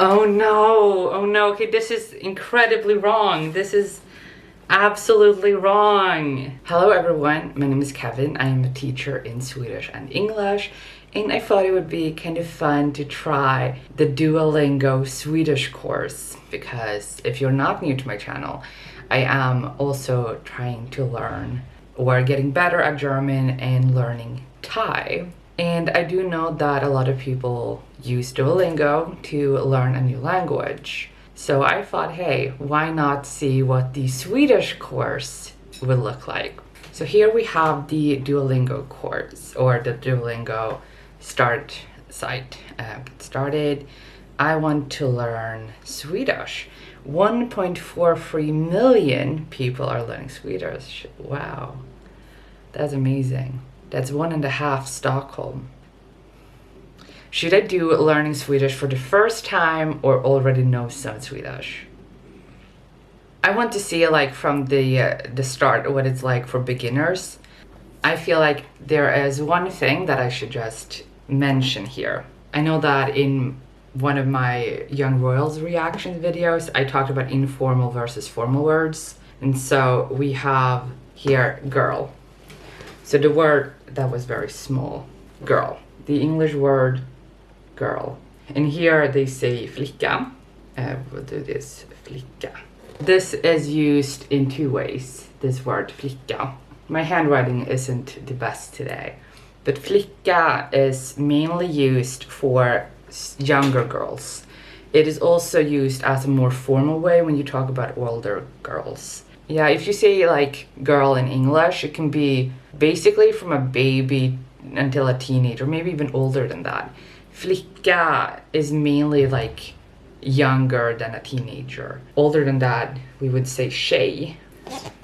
Oh no, okay, this is incredibly wrong. This is absolutely wrong. Hello everyone, my name is Kevin. I am a teacher in Swedish and English, and I thought it would be kind of fun to try the Duolingo Swedish course, because if you're not new to my channel, I am also trying to learn or getting better at German and learning Thai. And I do know that a lot of people use Duolingo to learn a new language. So I thought, hey, why not see what the Swedish course would look like? So here we have the Duolingo course, or the Duolingo start site. Get started. I want to learn Swedish. 1.43 million people are learning Swedish. Wow, that's amazing. That's 1.5 Stockholm. Should I do learning Swedish for the first time or already know some Swedish? I want to see like from the start what it's like for beginners. I feel like there is one thing that I should just mention here. I know that in one of my Young Royals reaction videos, I talked about informal versus formal words. And so we have here girl. So the word that was very small, girl. The English word girl. And here they say flicka. We'll do this, flicka. This is used in two ways, this word flicka. My handwriting isn't the best today, but flicka is mainly used for younger girls. It is also used as a more formal way when you talk about older girls. Yeah, if you say like girl in English, it can be basically from a baby until a teenager, maybe even older than that. Flicka is mainly like younger than a teenager. Older than that, we would say tjej.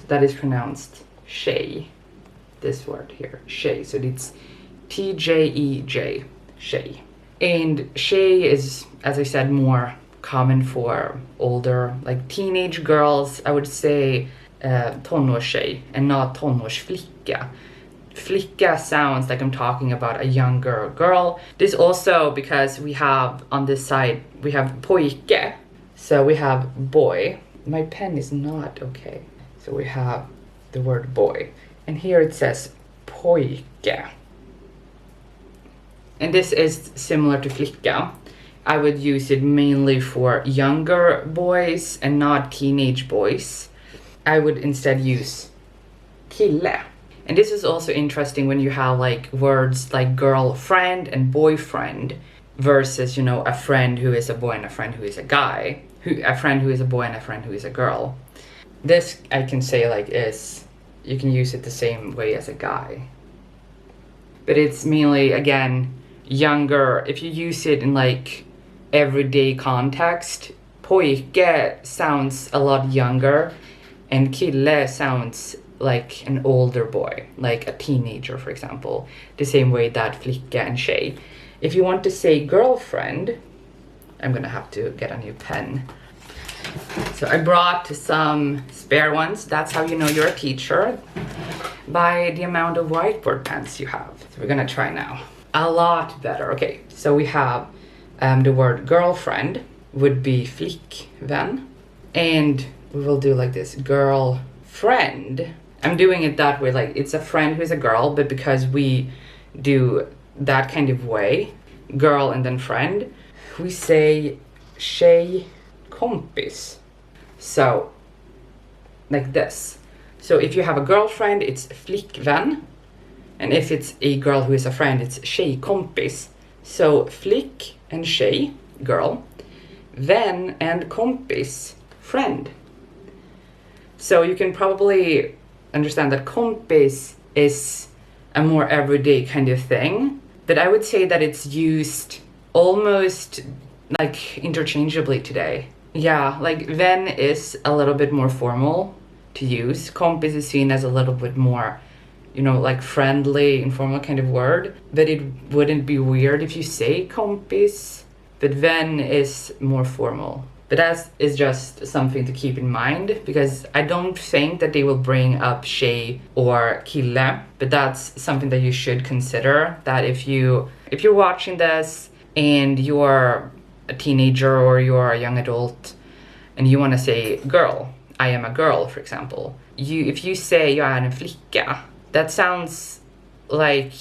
That is pronounced tjej. This word here, tjej. So it's T-J-E-J, tjej. And tjej is, as I said, more common for older, like teenage girls. I would say tonårstjej and not tonårsflicka. Flicka sounds like I'm talking about a younger girl. This also because we have on this side, we have pojke. So we have boy. My pen is not okay. So we have the word boy. And here it says pojke. And this is similar to flicka. I would use it mainly for younger boys and not teenage boys. I would instead use kille. And this is also interesting when you have like words like girlfriend and boyfriend versus, you know, a friend who is a boy and a friend who is a guy, a friend who is a boy and a friend who is a girl. This I can say like is, you can use it the same way as a guy. But it's mainly, again, younger. If you use it in like everyday context, pojke sounds a lot younger and kille sounds like an older boy, like a teenager, for example, the same way that flicka and tjej. If you want to say girlfriend, I'm gonna have to get a new pen. So I brought some spare ones. That's how you know you're a teacher, by the amount of whiteboard pens you have. So we're gonna try now. A lot better. Okay, so we have the word girlfriend would be flickvän, and we will do like this, girlfriend. I'm doing it that way, like it's a friend who's a girl, but because we do that kind of way, girl and then friend, we say tjejkompis. So like this. So if you have a girlfriend, it's flickvän, and if it's a girl who is a friend, it's tjejkompis. So flick and tjej, girl, vän and kompis, friend. So you can probably understand that kompis is a more everyday kind of thing, but I would say that it's used almost like interchangeably today. Yeah, like vän is a little bit more formal to use. Kompis is seen as a little bit more, you know, like friendly, informal kind of word, but it wouldn't be weird if you say kompis, but vän is more formal. But that is just something to keep in mind, because I don't think that they will bring up tjej or kille, but that's something that you should consider, that if you're watching this and you're a teenager or you're a young adult and you want to say girl, I am a girl, for example. If you say jag är en flicka, that sounds like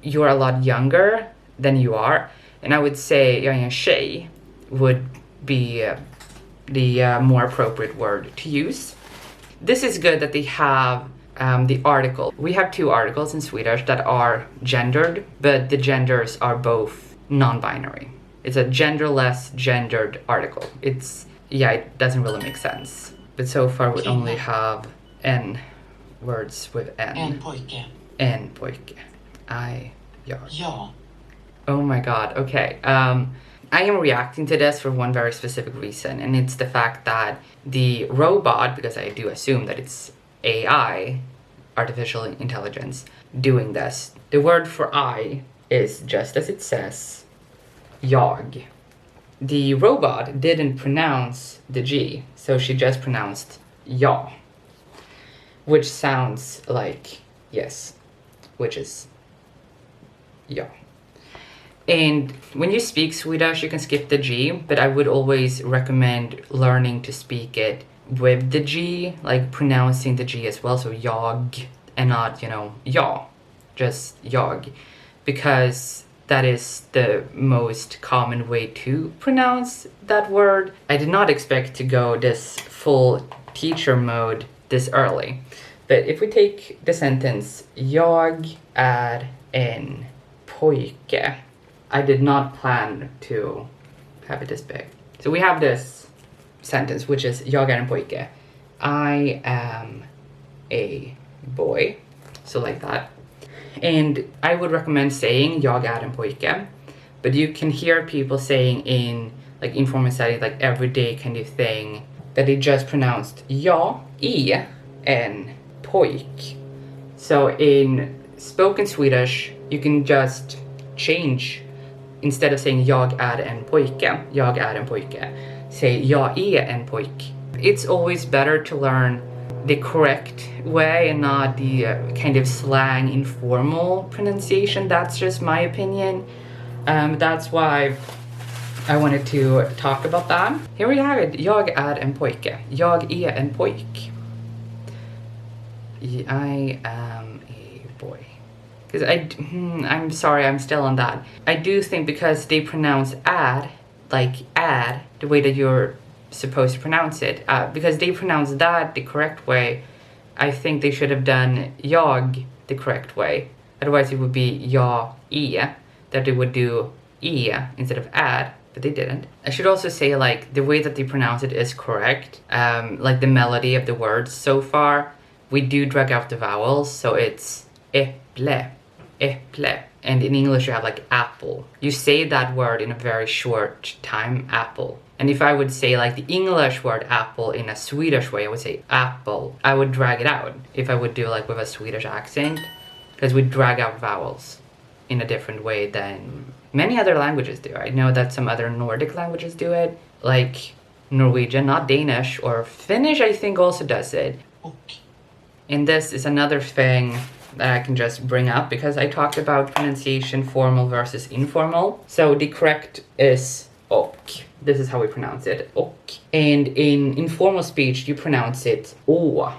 you're a lot younger than you are. And I would say jag är en tjej would be the more appropriate word to use. This is good that they have the article. We have 2 articles in Swedish that are gendered, but the genders are both non-binary. It's a genderless gendered article. It doesn't really make sense. But so far we only have N words with N. En pojke. En pojke. Jag. Ja. Oh my god, okay. I am reacting to this for one very specific reason, and it's the fact that the robot, because I do assume that it's AI, artificial intelligence, doing this. The word for I is just as it says, jag. The robot didn't pronounce the G, so she just pronounced ja, which sounds like yes, which is ja. And when you speak Swedish, you can skip the G, but I would always recommend learning to speak it with the G, like pronouncing the G as well, so jag, and not, ja, just jag, because that is the most common way to pronounce that word. I did not expect to go this full teacher mode this early, but if we take the sentence, jag är en pojke, I did not plan to have it this big. So we have this sentence, which is jag är en pojke. I am a boy. So like that. And I would recommend saying jag är en pojke. But you can hear people saying in like informal setting, like everyday kind of thing, that they just pronounced ja, en pojk. So in spoken Swedish, you can just change. Instead of saying jag är en pojke, say jag är en pojk. It's always better to learn the correct way and not the kind of slang informal pronunciation. That's just my opinion. That's why I wanted to talk about that. Here we have it. Jag är en pojke. Jag är en pojk. I am a boy. Because I'm sorry, I'm still on that. I do think because they pronounce ad, like ad, the way that you're supposed to pronounce it, because they pronounce that the correct way, I think they should have done jag the correct way. Otherwise it would be that they would do instead of ad, but they didn't. I should also say like the way that they pronounce it is correct, like the melody of the words so far. We do drag out the vowels, so it's äpple. And in English you have like apple. You say that word in a very short time, apple. And if I would say like the English word apple in a Swedish way, I would say apple. I would drag it out if I would do like with a Swedish accent, because we drag out vowels in a different way than many other languages do. I know that some other Nordic languages do it, like Norwegian, not Danish, or Finnish I think also does it. Och. And this is another thing that I can just bring up because I talked about pronunciation, formal versus informal. So the correct is och. This is how we pronounce it, och. And in informal speech, you pronounce it å.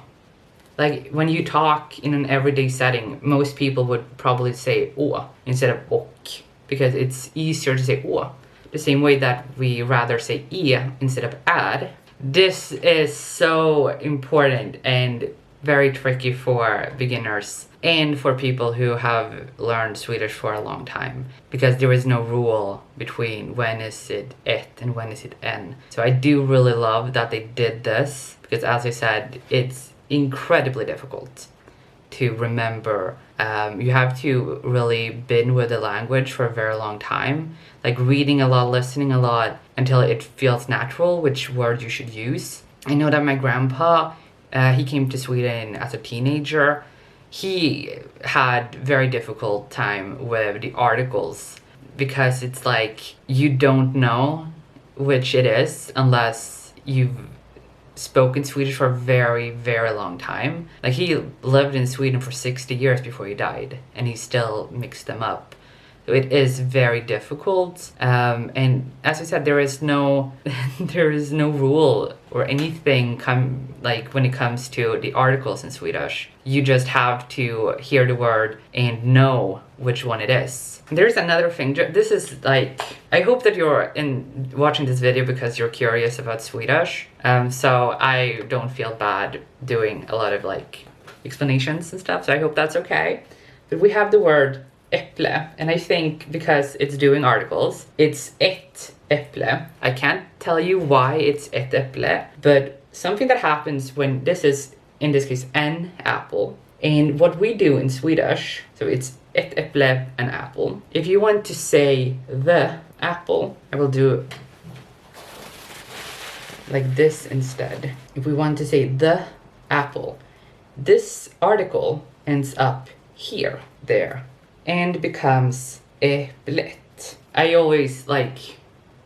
Like when you talk in an everyday setting, most people would probably say å instead of och, because it's easier to say å. The same way that we rather say instead of ad. This is so important and very tricky for beginners and for people who have learned Swedish for a long time, because there is no rule between when is it ett and when is it en. So I do really love that they did this, because as I said, it's incredibly difficult to remember. You have to really been with the language for a very long time, like reading a lot, listening a lot, until it feels natural which word you should use. I know that my grandpa, he came to Sweden as a teenager. He had very difficult time with the articles, because it's like you don't know which it is unless you've spoken Swedish for a very, very long time. Like he lived in Sweden for 60 years before he died, and he still mixed them up. It is very difficult. And as I said, there is no there is no rule or anything like when it comes to the articles in Swedish. You just have to hear the word and know which one it is. There's another thing. This is like, I hope that you're watching this video because you're curious about Swedish. So I don't feel bad doing a lot of like explanations and stuff. So I hope that's okay. But we have the word äpple, and I think because it's doing articles, it's ett äpple. I can't tell you why it's ett äpple, but something that happens when this is, in this case, an apple. And what we do in Swedish, so it's ett äpple, an apple. If you want to say the apple, I will do like this instead. If we want to say the apple, this article ends up here, there, and becomes äpplet. I always like,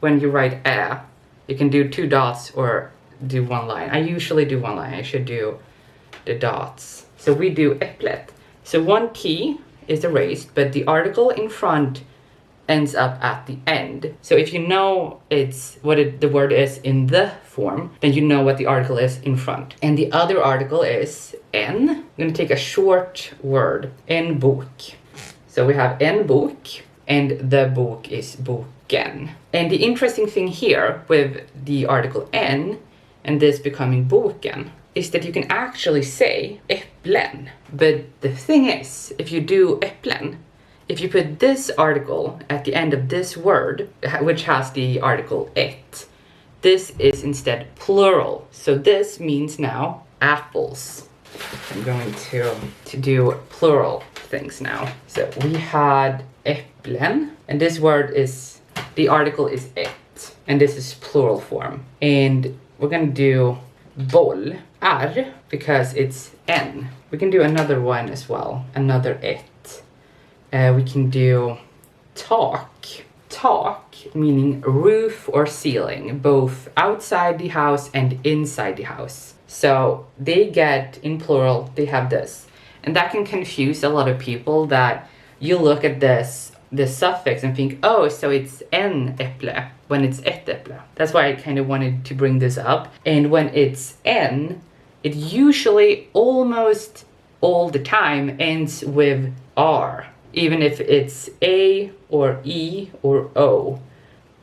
when you write ä, you can do 2 dots or do 1 line. I usually do 1 line. I should do the dots. So we do äpplet. So 1 P is erased, but the article in front ends up at the end. So if you know it's what the word is in the form, then you know what the article is in front. And the other article is en. I'm going to take a short word, en bok. So we have en bok, and the book is boken. And the interesting thing here with the article en and this becoming boken is that you can actually say äpplen. But the thing is, if you do äpplen, if you put this article at the end of this word, which has the article ett, this is instead plural. So this means now apples. I'm going to do plural things now. So we had äpplen, and this word is, the article is ett, and this is plural form. And we're gonna do boll, ar, because it's en. We can do another one as well, another ett. We can do tak, meaning roof or ceiling, both outside the house and inside the house. So they get, in plural, they have this. And that can confuse a lot of people, that you look at this suffix and think, oh, so it's en äpple when it's ett äpple. That's why I kind of wanted to bring this up. And when it's en, it usually almost all the time ends with r. Even if it's a or e or o,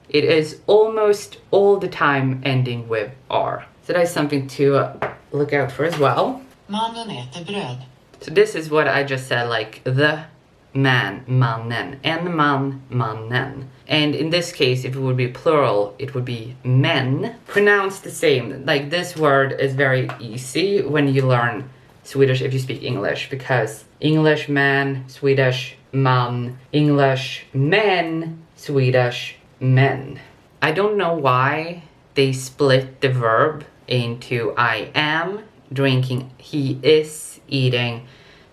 it is almost all the time ending with r. So that's something to look out for as well. Mannen äter bröd. So this is what I just said, like the man, mannen, en man, mannen. And in this case, if it would be plural, it would be men. Pronounced the same. Like this word is very easy when you learn Swedish if you speak English, because English man, Swedish man, English men, Swedish men. I don't know why they split the verb into I am drinking, he is eating,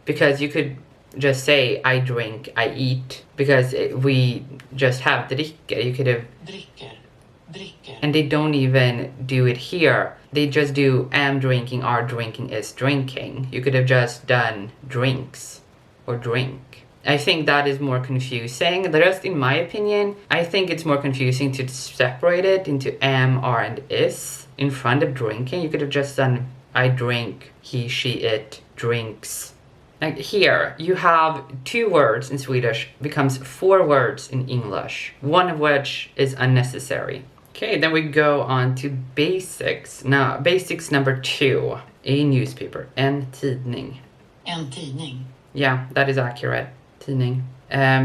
because you could just say I drink, I eat, because we just have dricker. You could have dricker. And they don't even do it here. They just do am drinking, are drinking, is drinking. You could have just done drinks or drink. I think that is more confusing. Just in my opinion, I think it's more confusing to separate it into am, are, and is in front of drinking. You could have just done I drink, he, she, it drinks. Like here, you have 2 words in Swedish, becomes 4 words in English, one of which is unnecessary. Okay, then we go on to basics. Now, basics number 2, a newspaper, en tidning. En tidning. Yeah, that is accurate. Tidning.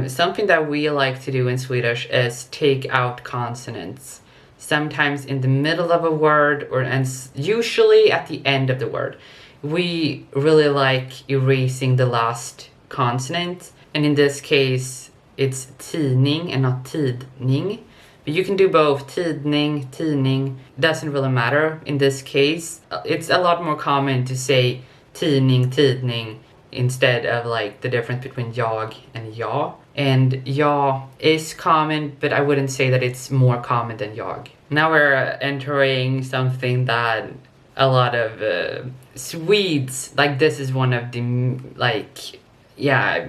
Something that we like to do in Swedish is take out consonants. Sometimes in the middle of a word, and usually at the end of the word. We really like erasing the last consonant. And in this case, it's tidning and not tidning. But you can do both, tidning, tidning. Doesn't really matter in this case. It's a lot more common to say tidning, tidning, instead of like the difference between jag and ja. And ja is common, but I wouldn't say that it's more common than jag. Now we're entering something that a lot of Swedes, like this is one of the, like, yeah,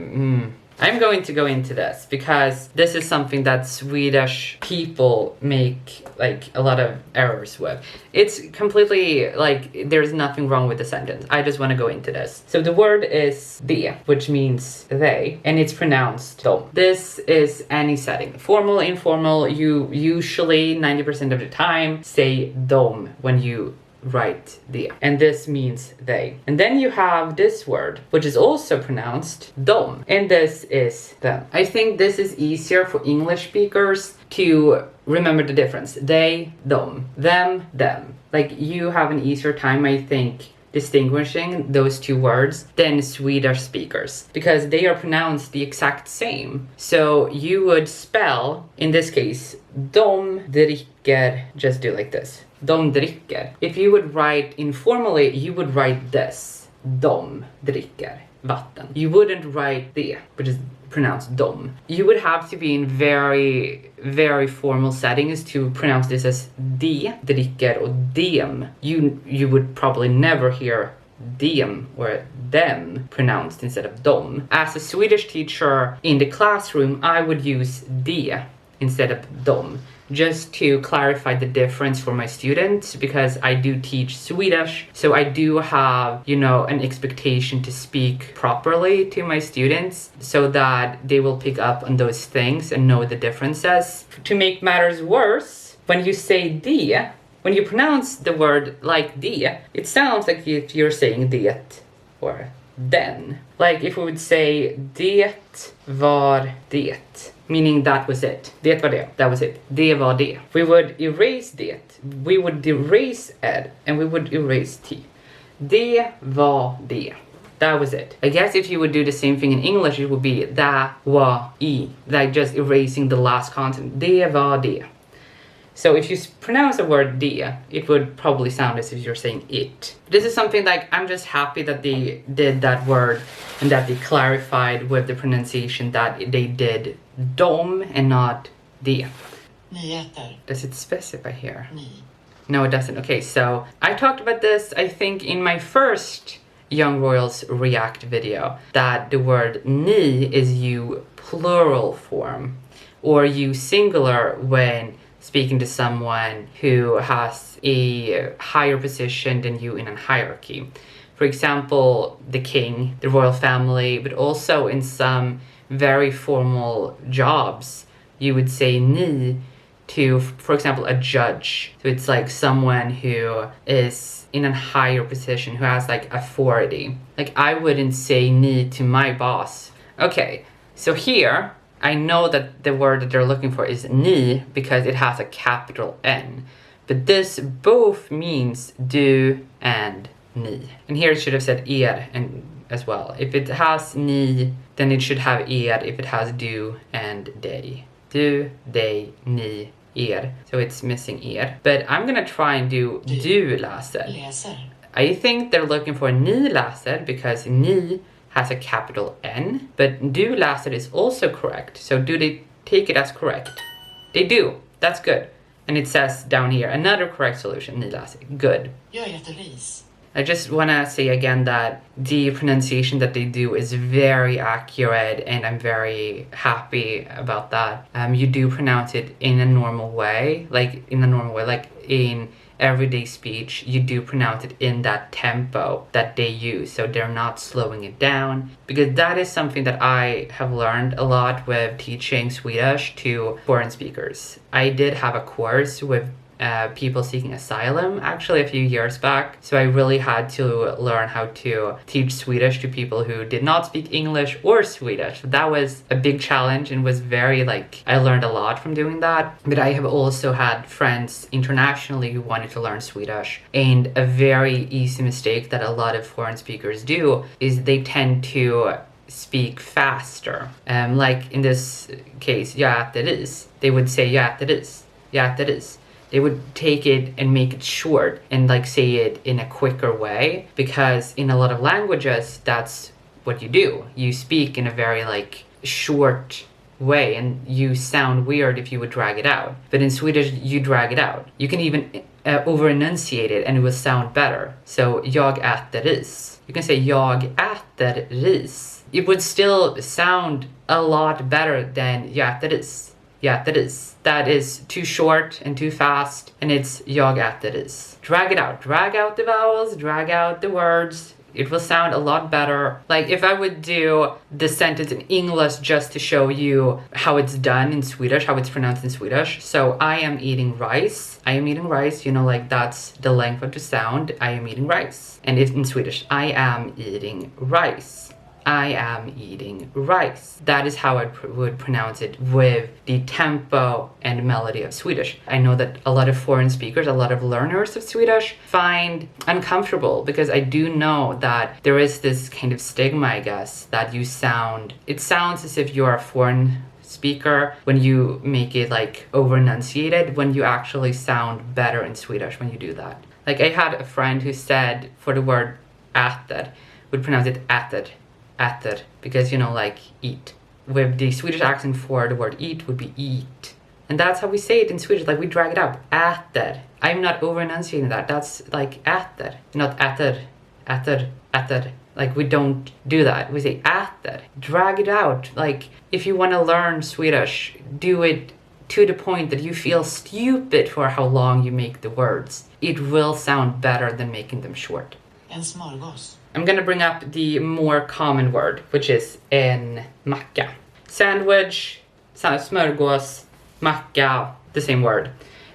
I'm going to go into this because this is something that Swedish people make like a lot of errors with. It's completely like there's nothing wrong with the sentence. I just want to go into this. So the word is de, which means they, and it's pronounced dom. This is any setting. Formal, informal, you usually 90% of the time say dom when you write the, and this means they. And then you have this word, which is also pronounced dom, and this is them. I think this is easier for English speakers to remember the difference. They, them, them. Like you have an easier time, I think, distinguishing those two words than Swedish speakers because they are pronounced the exact same. So you would spell, in this case, de dricker, just do like this. De dricker. If you would write informally, you would write this. De dricker vatten. You wouldn't write det, which is pronounced dom. You would have to be in very, very formal settings to pronounce this as de dricker or dem. You would probably never hear dem or them pronounced instead of dom. As a Swedish teacher in the classroom, I would use de instead of dom, just to clarify the difference for my students, because I do teach Swedish, so I do have, you know, an expectation to speak properly to my students so that they will pick up on those things and know the differences. To make matters worse, when you say de, when you pronounce the word like de, it sounds like if you're saying det or den. Like if we would say det var det, meaning that was it. Det var det. That was it. Det var det. We would erase det. We would erase ed. And we would erase t. Det var det. That was it. I guess if you would do the same thing in English, it would be da, wa, i. Like just erasing the last consonant. Det var det. So if you pronounce the word de, it would probably sound as if you're saying it. This is something like, I'm just happy that they did that word and that they clarified with the pronunciation that they did dom and not de. Nyheter. Does it specify here? Ny. No, it doesn't. Okay, so I talked about this, I think, in my first Young Royals React video, that the word ni is you plural form, or you singular when speaking to someone who has a higher position than you in a hierarchy. For example, the king, the royal family, but also in some very formal jobs, you would say ni to, for example, a judge. So it's like someone who is in a higher position, who has like authority. Like I wouldn't say ni to my boss. Okay, so here, I know that the word that they're looking for is ni because it has a capital N. But this both means du and ni. And here it should have said er and as well. If it has ni, then it should have er if it has du and dig. Du, dig, ni, er. So it's missing er. But I'm gonna try and do du läser. Läser. I think they're looking for ni läser because ni has a capital N, but du läser is also correct. So do they take it as correct? They do. That's good. And it says down here, another correct solution, ni läser. Good. Jag äter ris. I just want to say again that the pronunciation that they do is very accurate, and I'm very happy about that. You do pronounce it in a normal way, like in everyday speech, you do pronounce it in that tempo that they use, so they're not slowing it down, because that is something that I have learned a lot with teaching Swedish to foreign speakers. I did have a course with people seeking asylum actually a few years back, so I really had to learn how to teach Swedish to people who did not speak English or Swedish. That was a big challenge and was very I learned a lot from doing that. But I have also had friends internationally who wanted to learn Swedish, and a very easy mistake that a lot of foreign speakers do is they tend to speak faster. Like in this case, jag äter ris. They would say jag äter ris, jag äter ris. They would take it and make it short and say it in a quicker way, because in a lot of languages, that's what you do. You speak in a very short way, and you sound weird if you would drag it out. But in Swedish, you drag it out. You can even over-enunciate it and it will sound better. So, jag äter ris. You can say jag äter ris. it would still sound a lot better than jag äter is. That is too short and too fast, and it's jag äter is. Drag it out. Drag out the vowels, drag out the words. It will sound a lot better. Like if I would do the sentence in English just to show you how it's done in Swedish, how it's pronounced in Swedish. So I am eating rice. I am eating rice, you know, like that's the length of the sound. I am eating rice. And it's in Swedish, I am eating rice. I am eating rice. That is how I would pronounce it with the tempo and melody of Swedish. I know that a lot of foreign speakers, a lot of learners of Swedish find uncomfortable because I do know that there is this kind of stigma, I guess, that it sounds as if you're a foreign speaker when you make it like over enunciated, when you actually sound better in Swedish when you do that. Like I had a friend who said for the word äter, would pronounce it äter, because, you know, like eat. With the Swedish accent for the word eat would be eat. And that's how we say it in Swedish, like we drag it up, äter. I'm not over enunciating that. That's like äter, not äter. Like we don't do that. We say äter. Drag it out. Like if you want to learn Swedish, do it to the point that you feel stupid for how long you make the words. It will sound better than making them short. En smörgås. I'm gonna bring up the more common word, which is en macka. Sandwich, smörgås, macka, the same word.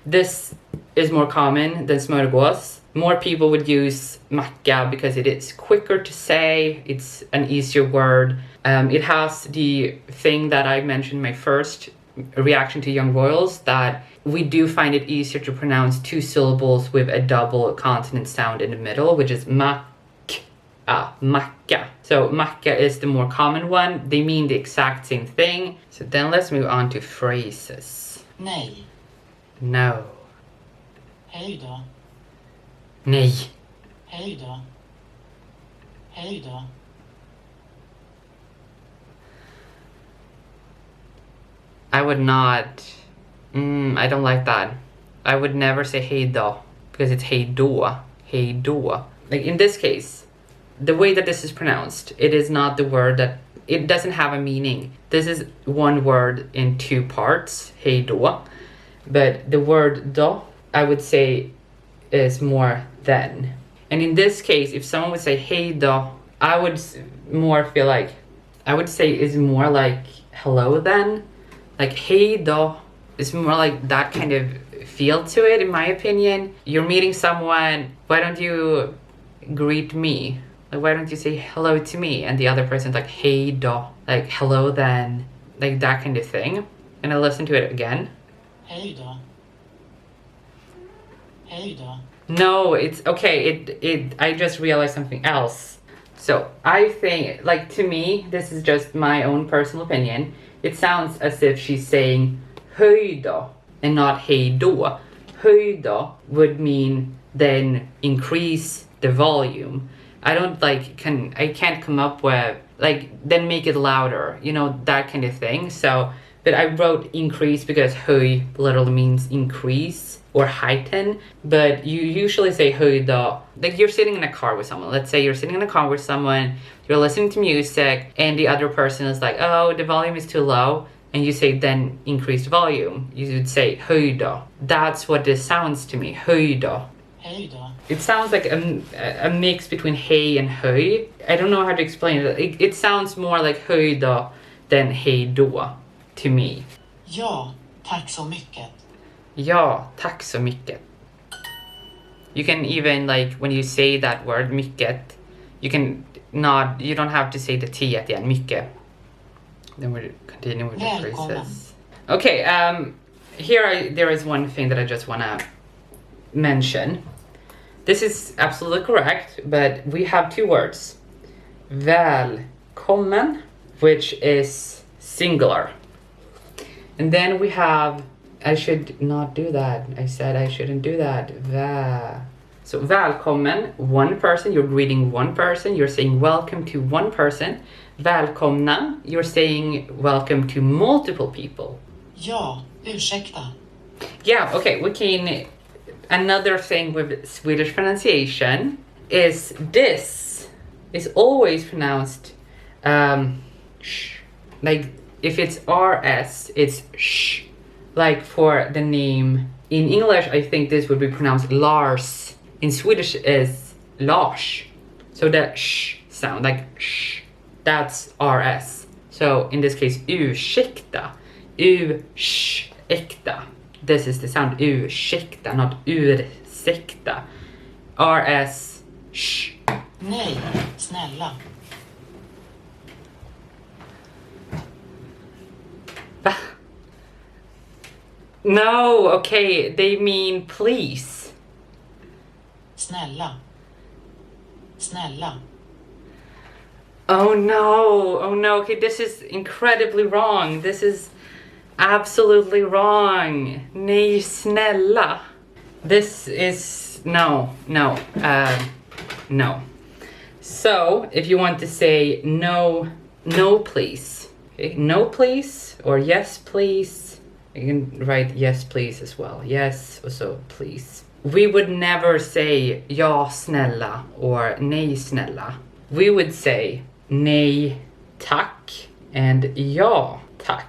This is more common than smörgås. More people would use macka because it is quicker to say, it's an easier word. It has the thing that I mentioned in my first reaction to Young Royals, that we do find it easier to pronounce two syllables with a double consonant sound in the middle, which is macka. So macka is the more common one. They mean the exact same thing. So then let's move on to phrases. Nej. No. Hej då. Nej. Hej då. Hej då. I would not. I don't like that. I would never say hej då because it's hej då. Hej då. Like in this case, the way that this is pronounced, it is not the word that, it doesn't have a meaning. This is one word in two parts, hej då. But the word då, I would say, is more than. And in this case, if someone would say hej då, I would more feel like, I would say is more like hello then. Like hej då is more like that kind of feel to it, in my opinion. You're meeting someone, why don't you greet me? Like, why don't you say hello to me? And the other person's like, hej då. Like, hello then. Like, that kind of thing. And I listen to it again. Hej då. Hej då. No, it's okay. I just realized something else. So, I think, like, to me, this is just my own personal opinion. It sounds as if she's saying höj då and not hej då. Höj då would mean then increase the volume. I can't come up with, like, then make it louder, you know, that kind of thing. So, but I wrote increase because höj literally means increase or heighten. But you usually say höj då. Like you're sitting in a car with someone. Let's say you're sitting in a car with someone, you're listening to music, and the other person is like, oh, the volume is too low. And you say then increase the volume. You would say höj då. That's what this sounds to me, höj då. Hej då. It sounds like a mix between hey and höj. I don't know how to explain it. It sounds more like höj då than hej då to me. Ja, tack så mycket. Ja, tack så mycket. You can even, like, when you say that word, mycket, you don't have to say the T at the end, mycket. Then we'll continue with the phrases. Okay, there is one thing that I just want to mention. This is absolutely correct, but we have two words. Välkommen, which is singular. And then we have, I should not do that. I said I shouldn't do that. So välkommen, one person, you're greeting one person, you're saying welcome to one person. Välkomna, you're saying welcome to multiple people. Ja, ursäkta. Yeah, okay, we can. Another thing with Swedish pronunciation is this is always pronounced Sh. Like if it's RS, it's sh. Like for the name in English, I think this would be pronounced Lars. In Swedish is Lars. So that sh sound, like sh, that's RS. So in this case, ursäkta, ursäkta. This is the sound ursäkta, not ursäkta. RS, sh. Nej, snälla. No, okay, they mean please. Snälla. Snälla. Oh no, okay, this is incredibly wrong. This is absolutely wrong. Nej, snälla. This is, no. So, if you want to say no please. Okay, no please, or yes please. You can write yes please as well. Yes, also please. We would never say ja snälla or nej snälla. We would say nej tack and ja tack.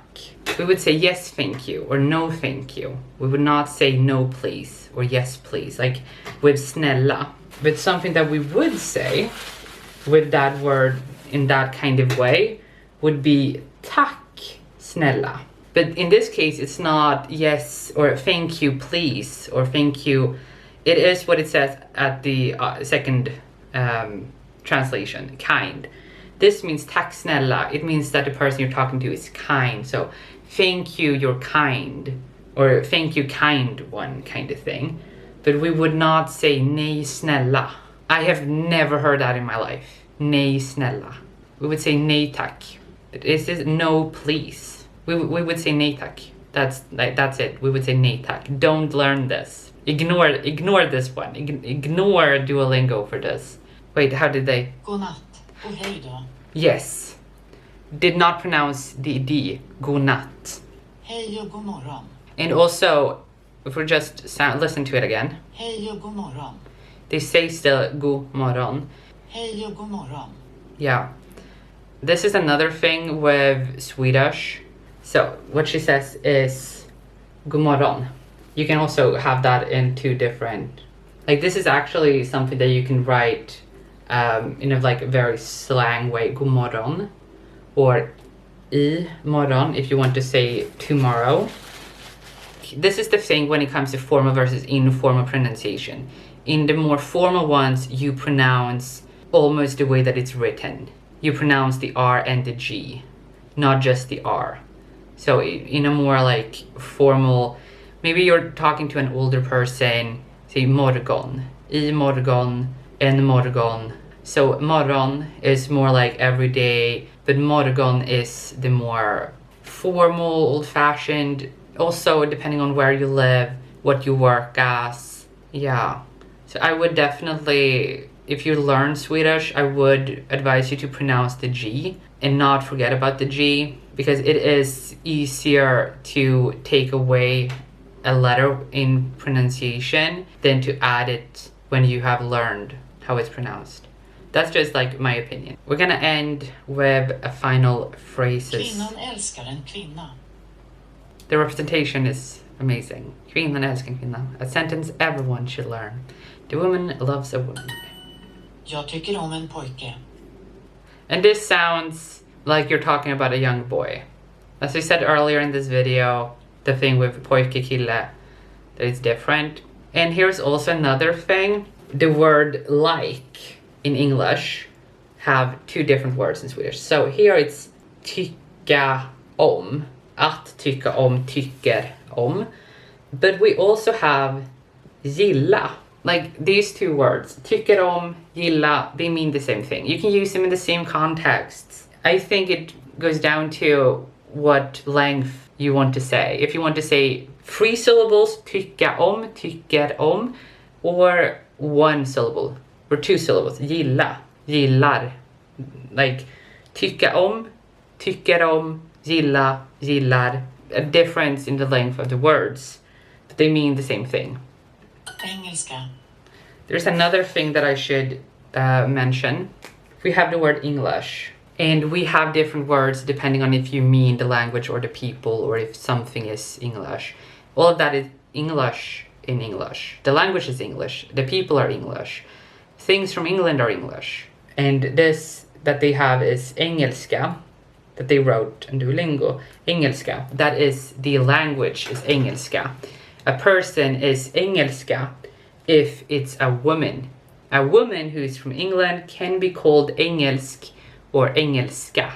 We would say yes thank you or no thank you. We would not say no please or yes please, like with snälla. But something that we would say with that word in that kind of way would be tack snälla. But in this case, it's not yes or thank you please or thank you. It is what it says at the second translation, kind. This means tack snälla. It means that the person you're talking to is kind. So thank you, you're kind. Or thank you, kind one kind of thing. But we would not say nej snälla. I have never heard that in my life. Nej snälla. We would say nej tack. It is no please. We would say nej tack. That's it. We would say nej tack. Don't learn this. Ignore this one. Ignore Duolingo for this. Wait, how did they? Godnatt och hej då. Yes. Did not pronounce the D. Godnatt. Hej och god morgon. And also, if we just listen to it again. Hej och god morgon. They say still god morgon. Hej och god morgon. Yeah. This is another thing with Swedish. So what she says is god morgon. You can also have that in two different, like this is actually something that you can write in a like very slang way, god morgon, or I morgon if you want to say tomorrow. This is the thing when it comes to formal versus informal pronunciation. In the more formal ones, you pronounce almost the way that it's written. You pronounce the R and the G, not just the R. So in a more like formal, maybe you're talking to an older person, say morgon, I morgon, en morgon. So morgon is more like everyday, but morgon is the more formal, old-fashioned. Also, depending on where you live, what you work as. Yeah. So I would definitely, if you learn Swedish, I would advise you to pronounce the G and not forget about the G, because it is easier to take away a letter in pronunciation than to add it when you have learned how it's pronounced. That's just like my opinion. We're gonna end with a final phrases. Kvinnan älskar en kvinna. The representation is amazing. Kvinnan älskar en kvinna. A sentence everyone should learn. The woman loves a woman. Jag tycker om en pojke. And this sounds like you're talking about a young boy. As I said earlier in this video, the thing with pojke kille, that is different. And here's also another thing. The word like in English have two different words in Swedish. So here it's tycka om. Att tycka om, tycker om. But we also have gilla. Like these two words, tycker om, gilla, they mean the same thing. You can use them in the same contexts. I think it goes down to what length you want to say. If you want to say 3 syllables, tycka om, tycker om, or 1 syllable, or 2 syllables, gilla, gillar. Like tycka om, tycker om, gilla, gillar. A difference in the length of the words, but they mean the same thing. Engelska. There's another thing that I should mention. We have the word English. And we have different words depending on if you mean the language or the people, or if something is English. All of that is English in English. The language is English. The people are English. Things from England are English. And this that they have is engelska, that they wrote in Duolingo. Engelska, that is the language, is engelska. A person is engelska if it's a woman. A woman who is from England can be called engelsk or engelska.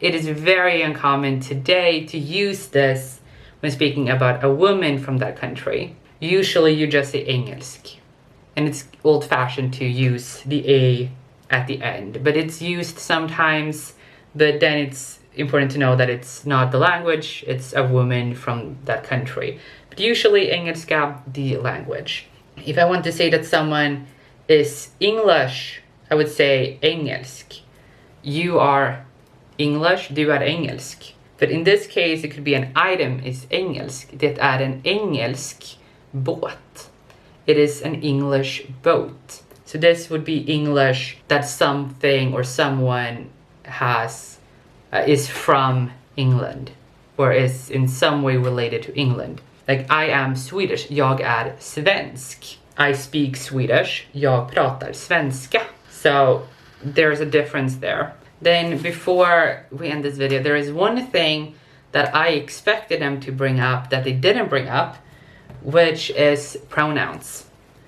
It is very uncommon today to use this when speaking about a woman from that country. Usually you just say engelsk. And it's old-fashioned to use the A at the end. But it's used sometimes, but then it's important to know that it's not the language, it's a woman from that country. But usually engelska, the language. If I want to say that someone is English, I would say engelsk. You are English, du är engelsk. But in this case, it could be an item is engelsk. Det är en engelsk båt. It is an English boat. So this would be English that something or someone has is from England, or is in some way related to England. Like I am Swedish, jag är svensk. I speak Swedish, jag pratar svenska. So there's a difference there. Then before we end this video, there is one thing that I expected them to bring up that they didn't bring up, which is pronouns.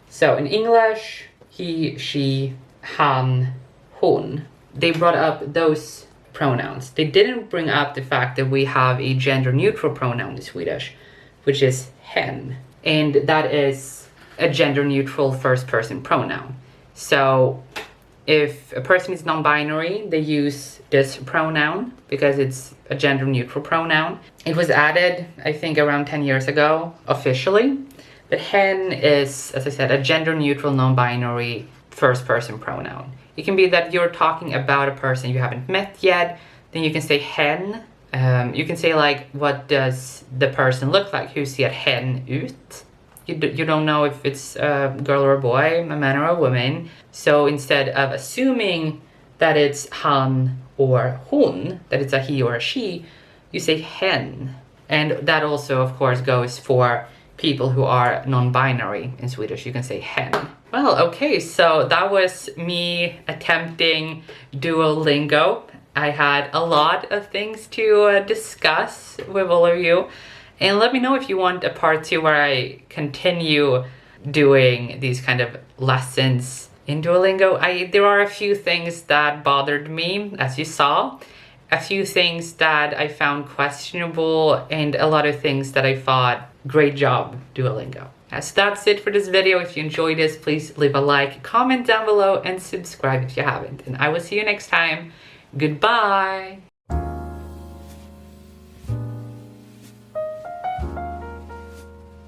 So in English, he, she, han, hon, they brought up those pronouns. They didn't bring up the fact that we have a gender neutral pronoun in Swedish, which is hen. And that is a gender neutral first person pronoun. So if a person is non-binary, they use this pronoun because it's a gender neutral pronoun. It was added, I think, around 10 years ago, officially. But hen is, as I said, a gender neutral non-binary first person pronoun. It can be that you're talking about a person you haven't met yet, then you can say hen. You can say like, what does the person look like? Hur ser hen ut? You don't know if it's a girl or a boy, a man or a woman. So instead of assuming that it's han or hon, that it's a he or a she, you say hen. And that also, of course, goes for people who are non-binary in Swedish. You can say hen. Well, okay, so that was me attempting Duolingo. I had a lot of things to discuss with all of you. And let me know if you want a part 2 where I continue doing these kind of lessons in Duolingo. There are a few things that bothered me, as you saw. A few things that I found questionable, and a lot of things that I thought, great job, Duolingo. So that's it for this video. If you enjoyed this, please leave a like, comment down below, and subscribe if you haven't. And I will see you next time. Goodbye!